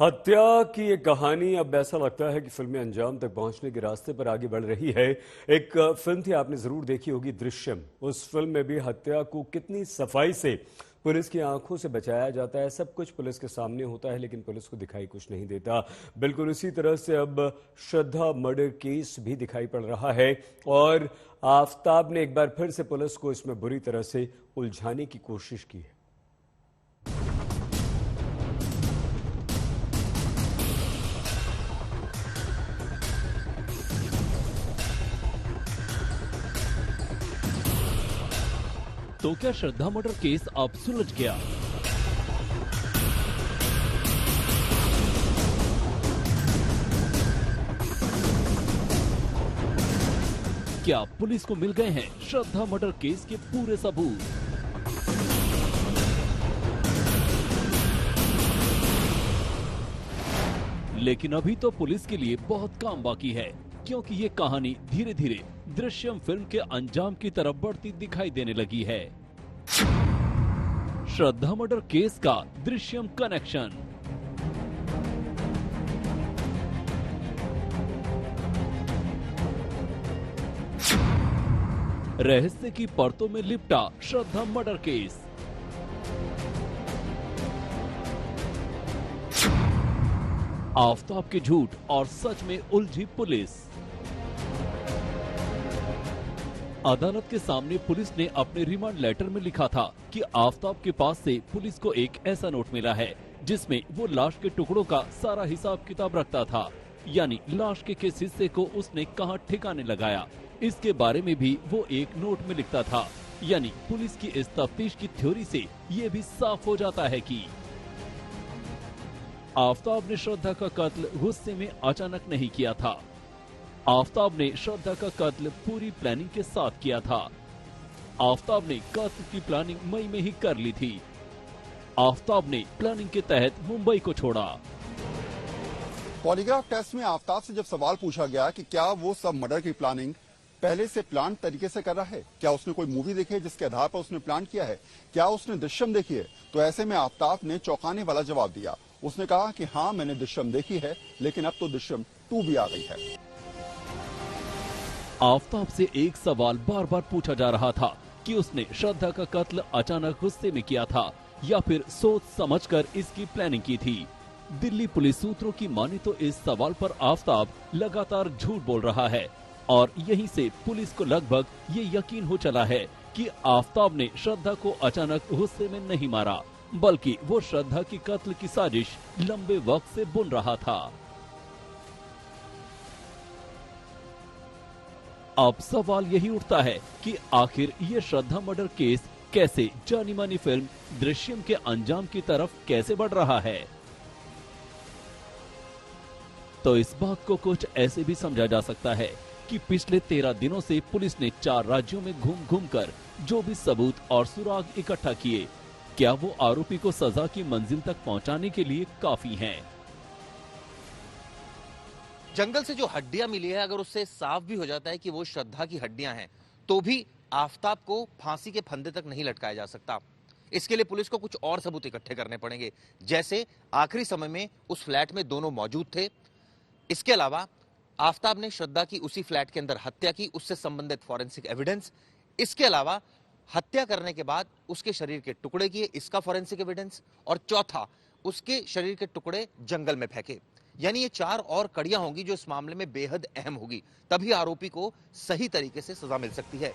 हत्या की ये कहानी अब ऐसा लगता है कि फिल्मी अंजाम तक पहुंचने के रास्ते पर आगे बढ़ रही है। एक फिल्म थी, आपने जरूर देखी होगी, दृश्यम। उस फिल्म में भी हत्या को कितनी सफाई से पुलिस की आंखों से बचाया जाता है। सब कुछ पुलिस के सामने होता है, लेकिन पुलिस को दिखाई कुछ नहीं देता। बिल्कुल इसी तरह से अब श्रद्धा मर्डर केस भी दिखाई पड़ रहा है और आफताब ने एक बार फिर से पुलिस को इसमें बुरी तरह से उलझाने की कोशिश की है। तो क्या श्रद्धा मर्डर केस अब सुलझ गया? क्या पुलिस को मिल गए हैं श्रद्धा मर्डर केस के पूरे सबूत? लेकिन अभी तो पुलिस के लिए बहुत काम बाकी है, क्योंकि ये कहानी धीरे धीरे दृश्यम फिल्म के अंजाम की तरफ बढ़ती दिखाई देने लगी है। श्रद्धा मर्डर केस का दृश्यम कनेक्शन। रहस्य की परतों में लिपटा श्रद्धा मर्डर केस। आफताब के झूठ और सच में उलझी पुलिस। अदालत के सामने पुलिस ने अपने रिमांड लेटर में लिखा था कि आफताब के पास से पुलिस को एक ऐसा नोट मिला है जिसमें वो लाश के टुकड़ों का सारा हिसाब किताब रखता था, यानी लाश के किस हिस्से को उसने कहां ठिकाने लगाया, इसके बारे में भी वो एक नोट में लिखता था। यानी पुलिस की इस तफ्तीश की थ्योरी से ये भी साफ हो जाता है कि आफताब ने श्रद्धा का कत्ल गुस्से में अचानक नहीं किया था। आफताब ने श्रद्धा का कत्ल पूरी प्लानिंग के साथ किया था। आफताब ने कत्ल की प्लानिंग मई में ही कर ली थी। आफताब ने प्लानिंग के तहत मुंबई को छोड़ा। पॉलीग्राफ टेस्ट में आफताब से जब सवाल पूछा गया कि क्या वो सब मर्डर की प्लानिंग पहले से प्लान तरीके से कर रहा है, क्या उसने कोई मूवी देखी है जिसके आधार पर उसने प्लान किया है, क्या उसने दृश्यम देखी है, तो ऐसे में आफताब ने चौंकाने वाला जवाब दिया। उसने कहा कि हाँ, मैंने दृश्यम देखी है, लेकिन अब तो दृश्यम 2 भी आ गई है। आफताब से एक सवाल बार बार पूछा जा रहा था कि उसने श्रद्धा का कत्ल अचानक गुस्से में किया था या फिर सोच समझकर इसकी प्लानिंग की थी। दिल्ली पुलिस सूत्रों की माने तो इस सवाल पर आफताब लगातार झूठ बोल रहा है और यहीं से पुलिस को लगभग ये यकीन हो चला है कि आफताब ने श्रद्धा को अचानक गुस्से में नहीं मारा, बल्कि वो श्रद्धा की कत्ल की साजिश लंबे वक्त से बुन रहा था। अब सवाल यही उठता है कि आखिर ये श्रद्धा मर्डर केस कैसे जानी मानी फिल्म दृश्यम के अंजाम की तरफ कैसे बढ़ रहा है। तो इस बात को कुछ ऐसे भी समझा जा सकता है कि पिछले 13 दिनों से पुलिस ने 4 राज्यों में घूम घूम कर जो भी सबूत और सुराग इकट्ठा किए, क्या वो आरोपी को सजा की मंजिल तक पहुंचाने के लिए काफी हैं? जंगल से जो हड्डियां मिली है, अगर उससे साफ भी हो जाता है कि वो श्रद्धा की हड्डियां हैं, तो भी आफताब को फांसी के फंदे तक नहीं लटकाया जा सकता। इसके लिए पुलिस को कुछ और सबूत इकट्ठे करने पड़ेंगे, जैसे आखिरी समय में उस फ्लैट में दोनों मौजूद थे। इसके अलावा आफताब ने श्रद्धा की उसी फ्लैट के अंदर हत्या की, उससे संबंधित फॉरेंसिक एविडेंस। इसके अलावा हत्या करने के बाद उसके शरीर के टुकड़े किए, इसका फॉरेंसिक एविडेंस। और चौथा, उसके शरीर के टुकड़े जंगल में फेंके। यानी ये 4 और कड़ियां होंगी जो इस मामले में बेहद अहम होगी, तभी आरोपी को सही तरीके से सजा मिल सकती है।